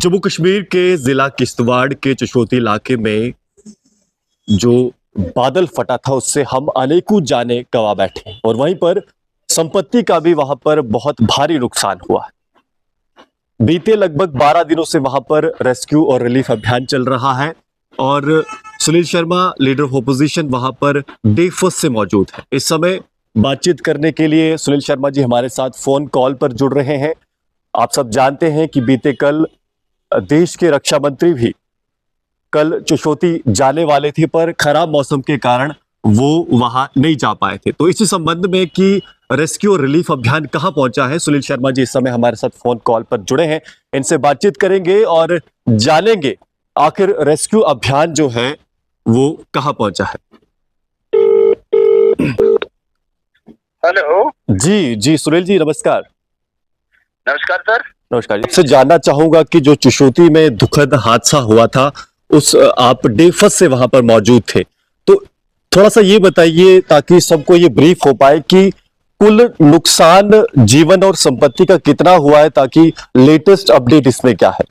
जम्मू कश्मीर के जिला किश्तवाड़ के चशोती इलाके में जो बादल फटा था उससे हम अनेकों जाने गंवा बैठे और वहीं पर संपत्ति का भी वहां पर बहुत भारी नुकसान हुआ। बीते लगभग 12 दिनों से वहां पर रेस्क्यू और रिलीफ अभियान चल रहा है और Sunil Sharma leader of opposition वहां पर डे फर्स्ट से मौजूद है। इस समय बातचीत करने के लिए सुनील शर्मा जी हमारे साथ फोन कॉल पर जुड़ रहे हैं। आप सब जानते हैं कि बीते कल देश के रक्षा मंत्री भी कल चशोती जाने वाले थे, पर खराब मौसम के कारण वो वहां नहीं जा पाए थे। तो इसी संबंध में कि रेस्क्यू और रिलीफ अभियान कहां पहुंचा है, सुनील शर्मा जी इस समय हमारे साथ फोन कॉल पर जुड़े हैं। इनसे बातचीत करेंगे और जानेंगे आखिर रेस्क्यू अभियान जो है वो कहां पहुंचा है। हेलो जी जी सुनील जी नमस्कार। नमस्कार सर। नमस्कार जी, आपसे जानना चाहूंगा कि जो चशोती में दुखद हादसा हुआ था उस आप डे फर्स्ट से वहां पर मौजूद थे, तो थोड़ा सा ये बताइए ताकि सबको ये ब्रीफ हो पाए कि कुल नुकसान जीवन और संपत्ति का कितना हुआ है, ताकि लेटेस्ट अपडेट इसमें क्या है।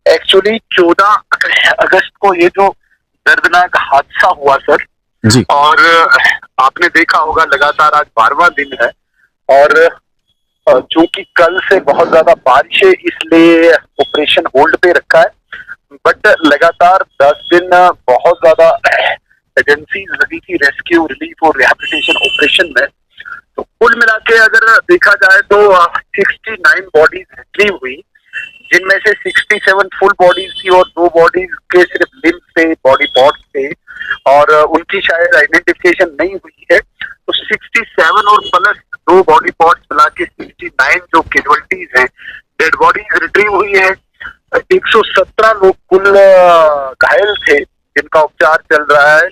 एक्चुअली 14 अगस्त को ये जो दर्दनाक हादसा हुआ सर जी, और आपने देखा होगा लगातार आज 12वां दिन है और चूंकि कल से बहुत ज्यादा बारिश है इसलिए ऑपरेशन होल्ड पे रखा है, बट लगातार 10 दिन बहुत ज्यादा एजेंसीज लगी थी रेस्क्यू रिलीफ और रिहैबिलिटेशन ऑपरेशन में। तो कुल मिला के अगर देखा जाए तो 69 बॉडीज रिट्रीव हुई, जिनमें से 67 फुल बॉडीज थी और 2 बॉडीज के सिर्फ लिम्स थे, बॉडी पार्ट्स थे और उनकी शायद आइडेंटिफिकेशन नहीं हुई है। तो 67 और प्लस 2 बॉडी पार्ट्स मिला के 69 जो कैजुअलिटीज हैं, डेड बॉडीज रिट्रीव हुई है। 117 लोग कुल घायल थे जिनका उपचार चल रहा है।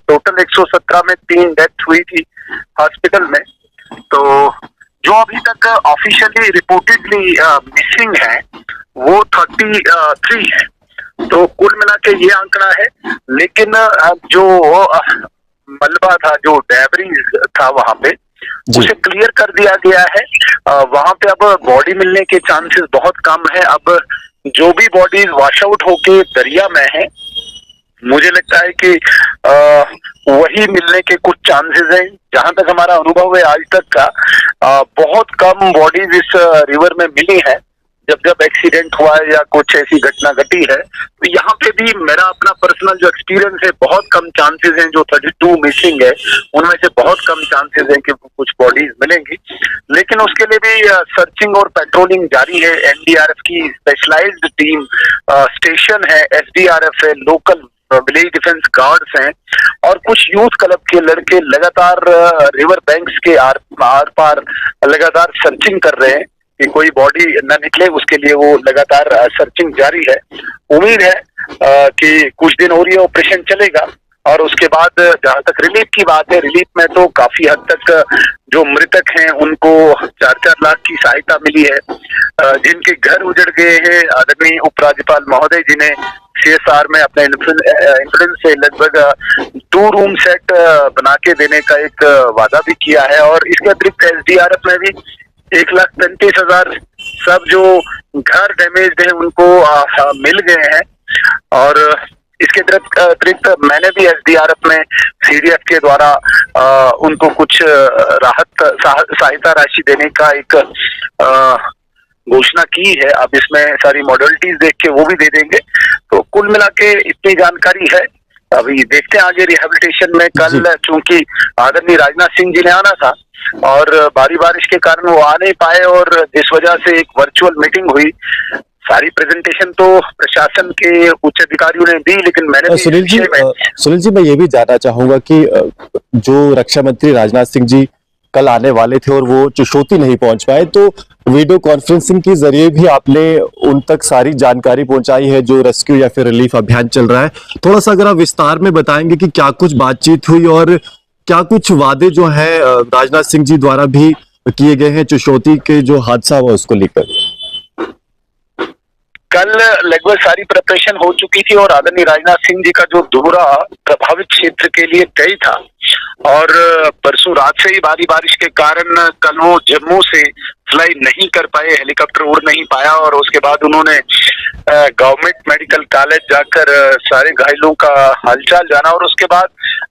टोटल 117 में 3 डेथ हुई थी हॉस्पिटल में। तो जो अभी तक ऑफिशियली रिपोर्टेडली मिसिंग है वो 33 है। तो कुल मिला के ये आंकड़ा है, लेकिन जो मलबा था, जो डेब्रिज था वहां पे, उसे क्लियर कर दिया गया है। वहां पे अब बॉडी मिलने के चांसेस बहुत कम है। अब जो भी बॉडीज वॉश आउट होके दरिया में है, मुझे लगता है कि वही मिलने के कुछ चांसेस हैं। जहां तक हमारा अनुभव है आज तक का, बहुत कम बॉडीज इस रिवर में मिली है। जब एक्सीडेंट हुआ है या कुछ ऐसी घटना घटी है, तो यहाँ पे भी मेरा अपना पर्सनल जो एक्सपीरियंस है, बहुत कम चांसेस हैं। जो 32 मिसिंग है उनमें से बहुत कम चांसेस हैं कि कुछ बॉडीज मिलेंगी, लेकिन उसके लिए भी सर्चिंग और पेट्रोलिंग जारी है। एनडीआरएफ की स्पेशलाइज्ड टीम स्टेशन है, एसडीआरएफ है, लोकल विलेज डिफेंस गार्ड्स हैं और कुछ यूथ क्लब के लड़के लगातार रिवर बैंक्स के आर पार लगातार सर्चिंग कर रहे हैं कि कोई बॉडी न निकले। उसके लिए वो लगातार सर्चिंग जारी है। उम्मीद है कि कुछ दिन और ये ऑपरेशन चलेगा और उसके बाद जहां तक रिलीफ की बात है, रिलीफ में तो काफी हद तक जो मृतक हैं उनको 4-4 लाख की सहायता मिली है। जिनके घर उजड़ गए हैं, आदरणीय उपराज्यपाल महोदय जी ने सीएसआर में अपने इन्फ्लुएंस से लगभग 2 रूम सेट बना के देने का एक वादा भी किया है और इसके अतिरिक्त एसडीआरएफ में भी 1,35,000 सब जो घर डैमेज्ड है उनको मिल गए हैं। और इसके अतिरिक्त मैंने भी एसडीआरएफ में सीडीएफ के द्वारा उनको कुछ राहत सहायता राशि देने का एक घोषणा की है। अब इसमें सारी मॉडलिटीज देख के वो भी दे देंगे। तो कुल मिला के इतनी जानकारी है। अभी देखते हैं आगे रिहैबिलिटेशन में। कल चूंकि आदरणीय राजनाथ सिंह जी ने आना था और भारी बारिश के कारण वो आ नहीं पाए और जिस वजह से एक वर्चुअल मीटिंग हुई, सारी प्रेजेंटेशन तो प्रशासन के उच्च अधिकारियों ने दी, लेकिन मैंने भी सुनील जी मैं ये भी जानना चाहूंगा कि जो रक्षा मंत्री राजनाथ सिंह जी कल आने वाले थे और वो चशोती नहीं पहुंच पाए, तो वीडियो कॉन्फ्रेंसिंग के जरिए भी आपने उन तक सारी जानकारी पहुंचाई है जो रेस्क्यू या फिर रिलीफ अभियान चल रहा है। थोड़ा सा अगर आप विस्तार में बताएंगे कि क्या कुछ बातचीत हुई और क्या कुछ वादे जो है राजनाथ सिंह जी द्वारा भी किए गए हैं चशोती के जो हादसा हुआ उसको लेकर। कल लगभग सारी प्रिपरेशन हो चुकी थी और आदरणीय राजनाथ सिंह जी का जो दौरा प्रभावित क्षेत्र के लिए तय था, और परसों रात से ही भारी बारिश के कारण कल वो जम्मू से फ्लाई नहीं कर पाए, हेलीकॉप्टर उड़ नहीं पाया और उसके बाद उन्होंने गवर्नमेंट मेडिकल कॉलेज जाकर सारे घायलों का हालचाल जाना और उसके बाद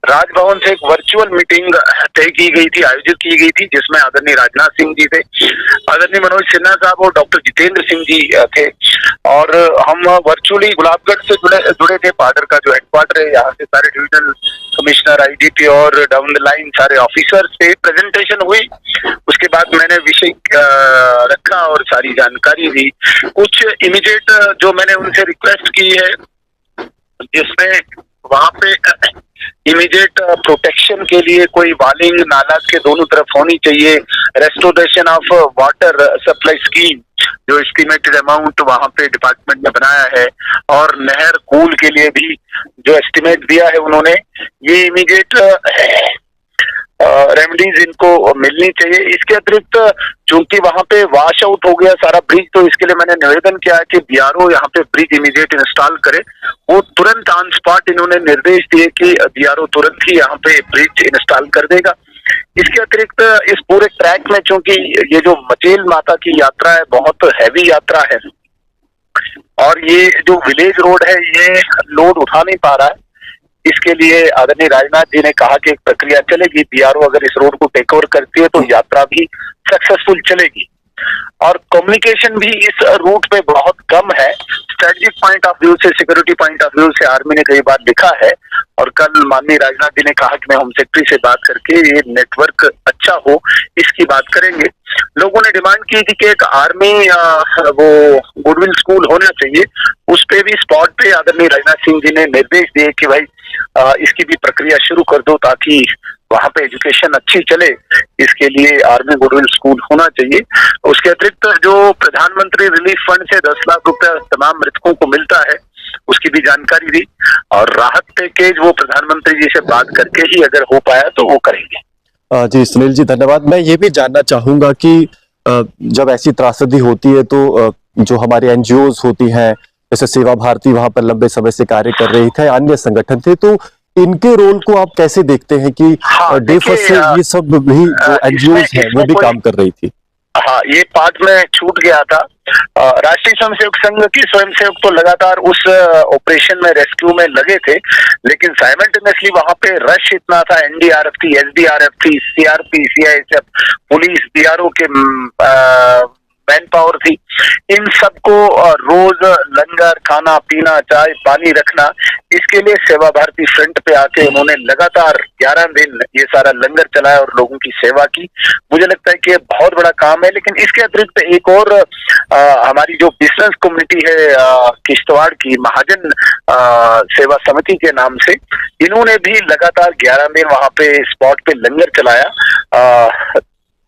राजभवन से एक वर्चुअल मीटिंग तय की गई थी, आयोजित की गई थी, जिसमें आदरणीय राजनाथ सिंह जी थे, आदरणीय मनोज सिन्हा साहब और डॉक्टर जितेंद्र सिंह जी थे और हम वर्चुअली गुलाबगढ़ से जुड़े थे। पाडर का जो हेडक्वार्टर है, यहाँ से सारे डिविजनल कमिश्नर, आईजीपी और डाउन द लाइन सारे ऑफिसर से प्रेजेंटेशन हुई। उसके बाद मैंने विषय रखा और सारी जानकारी दी। कुछ इमीडिएट जो मैंने उनसे रिक्वेस्ट की है, जिसमें वहां पे इमीडिएट प्रोटेक्शन के लिए कोई वालिंग नाला के दोनों तरफ होनी चाहिए, restoration of water supply scheme जो एस्टिमेटेड अमाउंट वहां पे डिपार्टमेंट ने बनाया है और नहर कूल के लिए भी जो एस्टिमेट दिया है उन्होंने, ये इमीडिएट रेमेडीज इनको मिलनी चाहिए। इसके अतिरिक्त चूंकि वहां पे वॉश आउट हो गया सारा ब्रिज, तो इसके लिए मैंने निवेदन किया है कि बीआरओ यहाँ पे ब्रिज इमीडिएट इंस्टॉल करे। वो तुरंत ऑन स्पॉट इन्होंने निर्देश दिए कि बीआरओ तुरंत ही यहाँ पे ब्रिज इंस्टॉल कर देगा। इसके अतिरिक्त इस पूरे ट्रैक में चूंकि ये जो मचेल माता की यात्रा है बहुत हैवी यात्रा है और ये जो विलेज रोड है ये लोड उठा नहीं पा रहा है, इसके लिए आदरणीय राजनाथ जी ने कहा कि एक प्रक्रिया चलेगी, बीआरओ अगर इस रोड को टेक ओवर करती है तो यात्रा भी सक्सेसफुल चलेगी। और कम्युनिकेशन भी इस रूट पे बहुत कम है। स्ट्रेटेजिक पॉइंट ऑफ व्यू से, सिक्योरिटी पॉइंट ऑफ व्यू से आर्मी ने कई बार लिखा है और कल माननीय राजनाथ जी ने कहा कि मैं होम सेक्रेटरी से बात करके ये नेटवर्क अच्छा हो इसकी बात करेंगे। लोगों ने डिमांड की थी कि एक आर्मी वो गुडविल स्कूल होना चाहिए, उस पे भी स्पॉट पे आदरणीय राजनाथ सिंह जी ने निर्देश दिए कि भाई इसकी भी प्रक्रिया शुरू कर दो ताकि वहां पे एजुकेशन अच्छी चले, इसके लिए आर्मी गुडविल स्कूल होना चाहिए। उसके अतिरिक्त जो प्रधानमंत्री रिलीफ फंड से 10 लाख रुपया तमाम मृतकों को मिलता है उसकी भी जानकारी दी और राहत पैकेज वो प्रधानमंत्री जी से बात करके ही अगर हो पाया तो वो करेंगे। जी सुनील जी धन्यवाद। मैं ये भी जानना चाहूंगा कि जब ऐसी त्रासदी होती है तो जो हमारी एनजीओज होती हैं जैसे सेवा भारती वहां पर लंबे समय से कार्य कर रही थे, अन्य संगठन थे, तो इनके रोल को आप कैसे देखते हैं कि डे फर्स्ट से ये सब भी जो एनजीओज हैं वो भी काम कर रही थी? हाँ, ये पार्ट में छूट गया था। राष्ट्रीय स्वयंसेवक संघ की स्वयंसेवक तो लगातार उस ऑपरेशन में रेस्क्यू में लगे थे, लेकिन साइमल्टेनियसली वहां पे रश इतना था, एनडीआरएफ थी, एसडीआरएफ थी, सीआरपी, सीआईएसएफ, पुलिस, बीआरओ के मैन पावर थी। इन सबको रोज लंगर, खाना पीना, चाय पानी रखना, इसके लिए सेवा भारती फ्रंट पे आके उन्होंने लगातार 11 दिन ये सारा लंगर चलाया और लोगों की सेवा की। मुझे लगता है कि ये बहुत बड़ा काम है। लेकिन इसके अतिरिक्त एक और हमारी जो बिजनेस कम्युनिटी है किश्तवाड़ की, महाजन सेवा समिति के नाम से, इन्होंने भी लगातार 11 दिन वहां पे स्पॉट पे लंगर चलाया,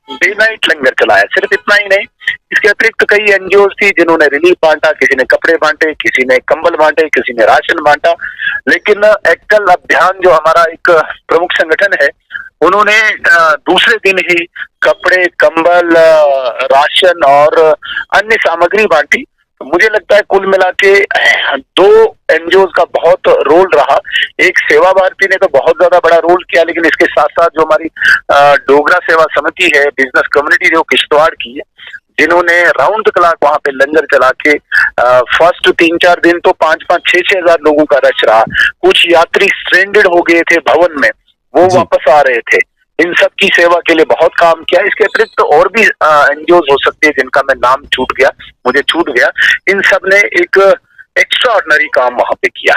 डे नाइट लंगर चलाया। सिर्फ इतना ही नहीं, इसके अतिरिक्त कई एनजीओ थी जिन्होंने रिलीफ बांटा, किसी ने कपड़े बांटे, किसी ने कंबल बांटे, किसी ने राशन बांटा। लेकिन एकल अभियान जो हमारा एक प्रमुख संगठन है, उन्होंने दूसरे दिन ही कपड़े, कंबल, राशन और अन्य सामग्री बांटी। मुझे लगता है कुल मिला के 2 एनजीओ का बहुत रोल रहा। एक सेवा भारती ने तो बहुत ज्यादा बड़ा रोल किया, लेकिन इसके साथ साथ जो हमारी डोगरा सेवा समिति है, बिजनेस कम्युनिटी जो किश्तवाड़ की है, जिन्होंने राउंड द क्लॉक वहां पे लंगर चला के फर्स्ट 3-4 दिन तो 5-5, 6-6 हजार लोगों का रश रहा। कुछ यात्री स्ट्रेंडेड हो गए थे भवन में, वो वापस आ रहे थे। इन सब की सेवा के लिए बहुत काम किया। इसके अतिरिक्त तो और भी एनजीओ हो सकते हैं जिनका मैं नाम मुझे छूट गया। इन सब ने एक एक्स्ट्रा ऑर्डिनरी काम वहां पे किया।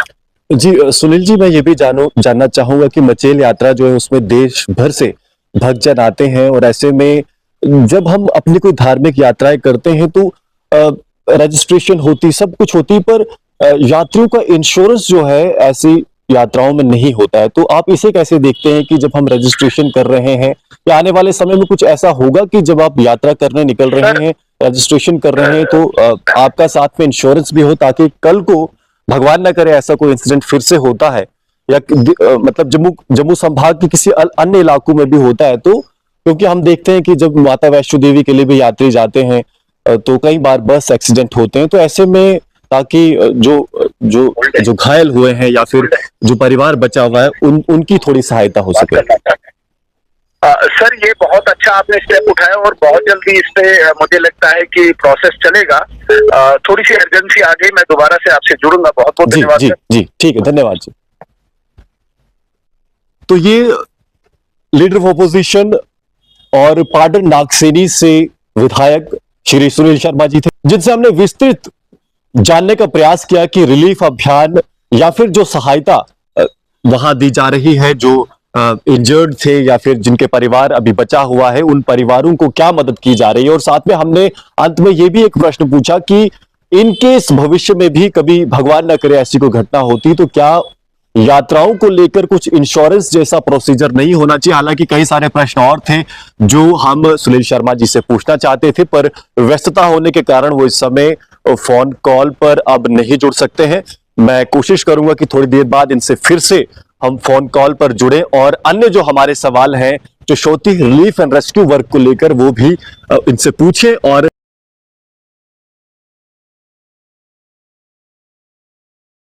जी सुनील जी, मैं ये भी जानना चाहूंगा कि मचेल यात्रा जो है उसमें देश भर से भक्तजन आते हैं और ऐसे में जब हम अपनी कोई धार्मिक यात्राएं करते हैं तो रजिस्ट्रेशन होती, सब कुछ होती, पर यात्रियों का इंश्योरेंस जो है ऐसी यात्राओं में नहीं होता है। तो आप इसे कैसे देखते हैं कि जब हम रजिस्ट्रेशन कर रहे हैं या आने वाले समय में कुछ ऐसा होगा कि जब आप यात्रा करने निकल रहे हैं, रजिस्ट्रेशन कर रहे हैं, तो आपका साथ में इंश्योरेंस भी हो ताकि कल को भगवान न करे ऐसा कोई इंसिडेंट फिर से होता है या मतलब जम्मू संभाग के किसी अन्य इलाकों में भी होता है, तो क्योंकि हम देखते हैं कि जब माता वैष्णो देवी के लिए भी यात्री जाते हैं तो कई बार बस एक्सीडेंट होते हैं, तो ऐसे में ताकि जो जो जो घायल हुए हैं या फिर जो परिवार बचा हुआ है उनकी थोड़ी सहायता हो सके। सर ये बहुत अच्छा आपने स्टेप उठाया और बहुत जल्दी इस पे मुझे लगता है कि प्रोसेस चलेगा। थोड़ी सी अर्जेंसी आ गई, मैं दोबारा से आपसे जुड़ूंगा। बहुत बहुत जी धन्यवाद जी सर। जी, ठीक है, धन्यवाद जी। तो ये लीडर ऑफ ऑपोजिशन और पाडर नागसेनी से विधायक श्री सुनील शर्मा जी थे, जिनसे हमने विस्तृत जानने का प्रयास किया कि रिलीफ अभियान या फिर जो सहायता वहां दी जा रही है, जो इंजर्ड थे या फिर जिनके परिवार अभी बचा हुआ है, उन परिवारों को क्या मदद की जा रही है। और साथ में हमने अंत में यह भी एक प्रश्न पूछा कि इनके इस भविष्य में भी कभी भगवान न करे ऐसी कोई घटना होती तो क्या यात्राओं को लेकर कुछ इंश्योरेंस जैसा प्रोसीजर नहीं होना चाहिए। हालांकि कई सारे प्रश्न और थे जो हम सुनील शर्मा जी से पूछना चाहते थे, पर व्यस्तता होने के कारण वो इस समय फोन कॉल पर अब नहीं जुड़ सकते हैं। मैं कोशिश करूंगा कि थोड़ी देर बाद इनसे फिर से हम फोन कॉल पर जुड़े और अन्य जो हमारे सवाल हैं Chashoti relief and rescue work को लेकर वो भी इनसे पूछें और